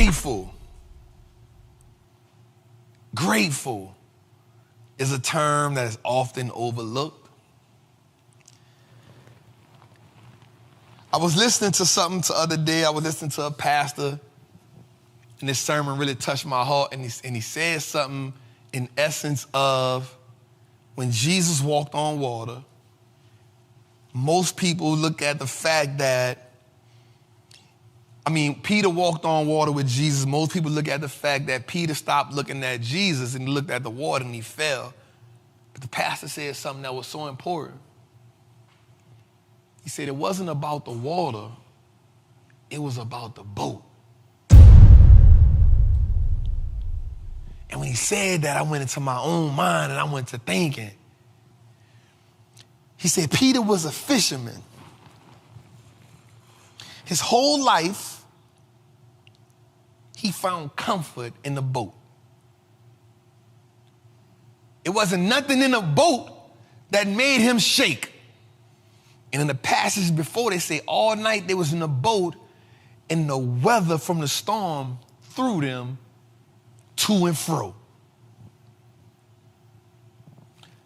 grateful. Grateful is a term that is often overlooked. I was listening to something the other day. I was listening to a pastor, and this sermon really touched my heart, and he said something in essence of when Jesus walked on water, most people look at the fact that, Peter walked on water with Jesus. Most people look at the fact that Peter stopped looking at Jesus and he looked at the water and he fell. But the pastor said something that was so important. He said it wasn't about the water, it was about the boat. And when he said that, I went into my own mind and I went to thinking. He said Peter was a fisherman. His whole life, he found comfort in the boat. It wasn't nothing in the boat that made him shake. And in the passage before, they say all night they was in the boat and the weather from the storm threw them to and fro.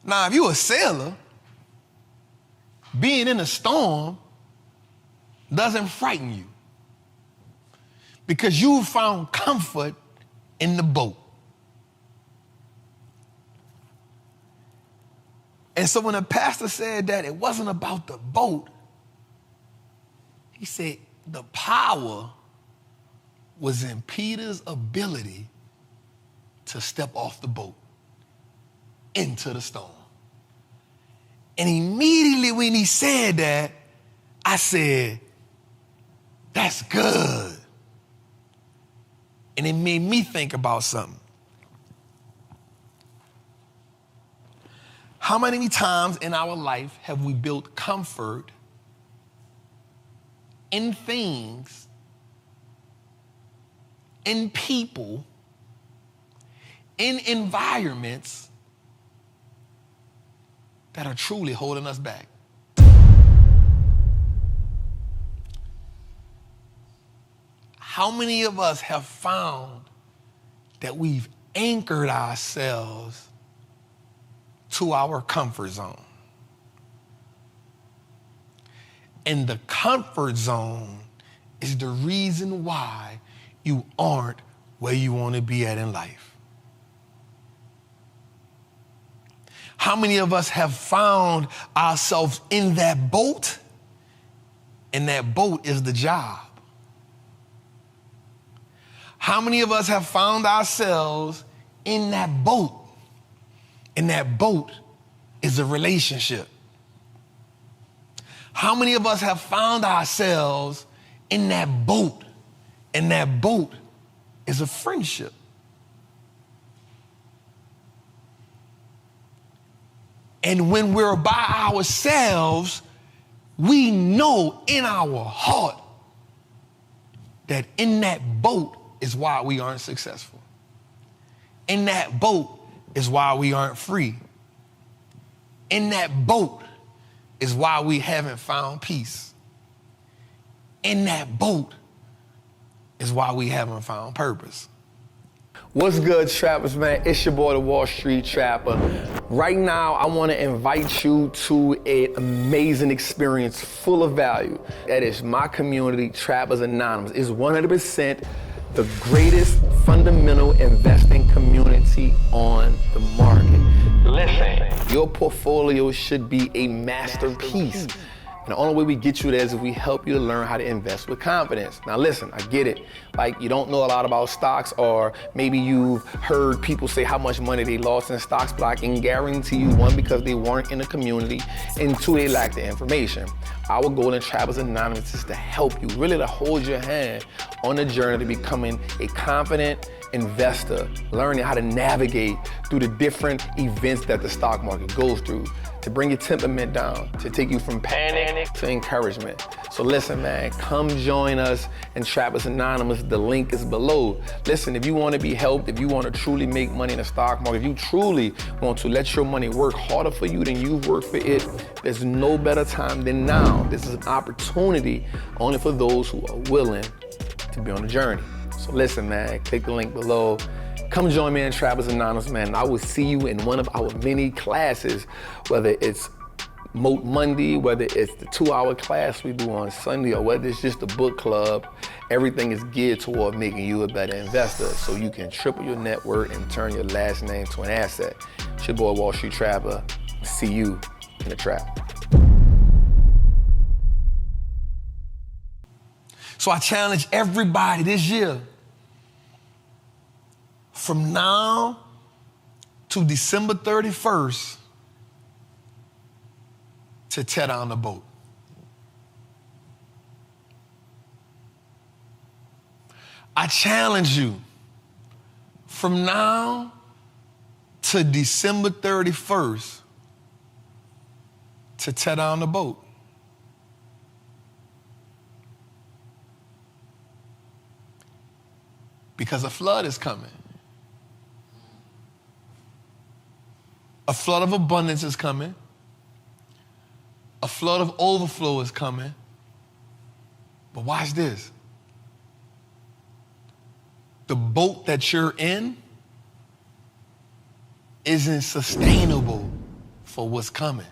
Now, if you're a sailor, being in a storm doesn't frighten you because you found comfort in the boat. And so when the pastor said that it wasn't about the boat, he said the power was in Peter's ability to step off the boat into the storm. And immediately when he said that, I said, that's good. And it made me think about something. How many times in our life have we built comfort in things, in people, in environments that are truly holding us back? How many of us have found that we've anchored ourselves to our comfort zone? And the comfort zone is the reason why you aren't where you want to be at in life. How many of us have found ourselves in that boat, and that boat is the job? How many of us have found ourselves in that boat, and that boat is a relationship? How many of us have found ourselves in that boat, and that boat is a friendship? And when we're by ourselves, we know in our heart that in that boat is why we aren't successful. In that boat is why we aren't free. In that boat is why we haven't found peace. In that boat is why we haven't found purpose. What's good, trappers, man? It's your boy, the Wall Street Trapper. Right now, I want to invite you to an amazing experience full of value. That is my community, Trappers Anonymous. It's 100% the greatest fundamental investing community on the market. Listen, your portfolio should be a masterpiece. And the only way we get you there is if we help you to learn how to invest with confidence. Now listen, I get it. Like, you don't know a lot about stocks, or maybe you've heard people say how much money they lost in stocks, but I can guarantee you, one, because they weren't in the community, and two, they lack the information. Our goal in Trappers Anonymous is to help you, really to hold your hand on the journey to becoming a confident investor, learning how to navigate through the different events that the stock market goes through, to bring your temperament down, to take you from panic to encouragement. So listen, man, come join us in Trappers Anonymous. The link is below. Listen, if you want to be helped, if you want to truly make money in the stock market, if you truly want to let your money work harder for you than you've worked for it, there's no better time than now. This is an opportunity only for those who are willing to be on the journey. So listen, man, click the link below. Come join me in Trappers Anonymous, man. I will see you in one of our many classes, whether it's Moat Monday, whether it's the 2-hour class we do on Sunday, or whether it's just the book club. Everything is geared toward making you a better investor so you can triple your net worth and turn your last name to an asset. It's your boy, Wall Street Trapper. See you in the trap. So I challenge everybody this year, from now to December 31st, to tear down the boat. I challenge you, from now to December 31st, to tear down the boat. Because a flood is coming. A flood of abundance is coming. A flood of overflow is coming. But watch this. The boat that you're in isn't sustainable for what's coming.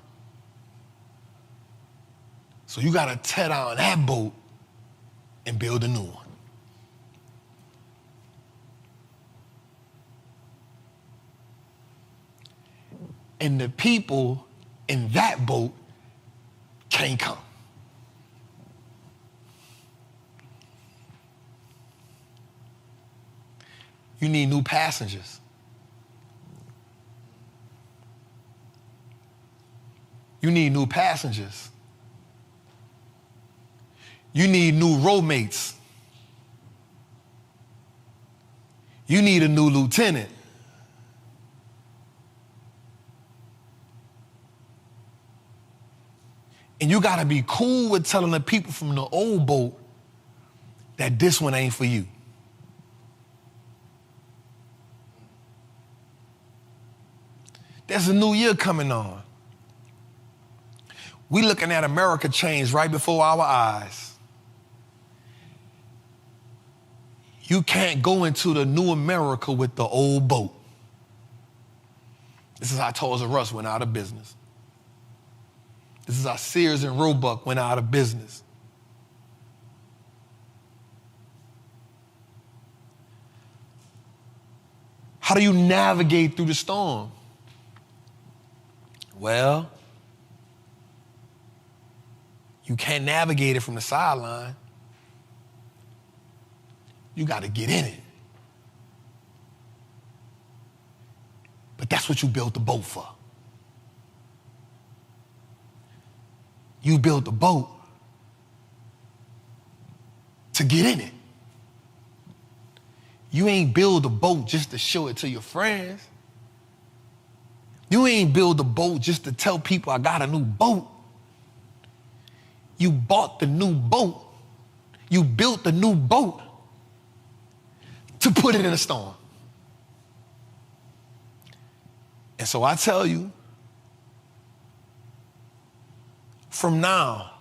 So you gotta tear down that boat and build a new one. And the people in that boat can't come. You need new passengers. You need new passengers. You need new roommates. You need a new lieutenant. And you gotta be cool with telling the people from the old boat that this one ain't for you. There's a new year coming on. We looking at America change right before our eyes. You can't go into the new America with the old boat. This is how Toys R Us went out of business. This is how Sears and Roebuck went out of business. How do you navigate through the storm? Well, you can't navigate it from the sideline. You got to get in it. But that's what you built the boat for. You built the boat to get in it. You ain't build a boat just to show it to your friends. You ain't build a boat just to tell people I got a new boat. You bought the new boat. You built the new boat to put it in a storm. And so I tell you, from now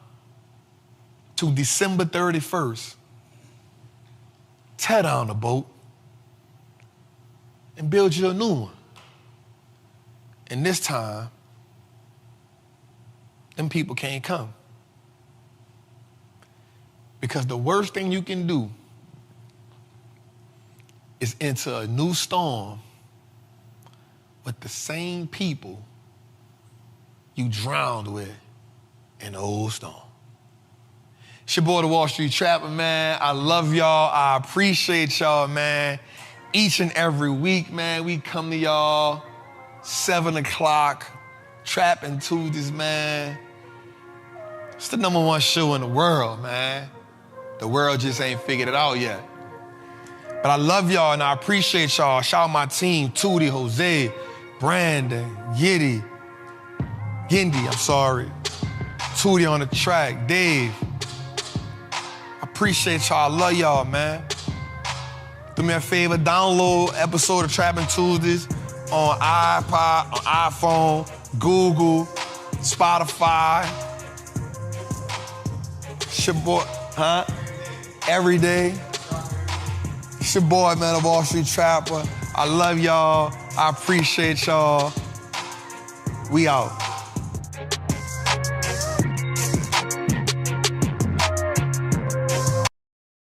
to December 31st, tear down the boat and build you a new one. And this time, them people can't come. Because the worst thing you can do is enter a new storm with the same people you drowned with in the old storm. It's your boy, the Wall Street Trapper, man. I love y'all. I appreciate y'all, man. Each and every week, man, we come to y'all 7 o'clock, Trappin' Tuesdays, man. It's the #1 show in the world, man. The world just ain't figured it out yet. But I love y'all and I appreciate y'all. Shout out my team, Tootie, Jose, Brandon, Giddy, Tootie on the track, Dave. I appreciate y'all. I love y'all, man. Do me a favor, download episode of Trappin' Tuesdays on iPod, on iPhone, Google, Spotify. It's your boy, every day. It's your boy, man, the Wallstreet Trapper. I love y'all. I appreciate y'all. We out.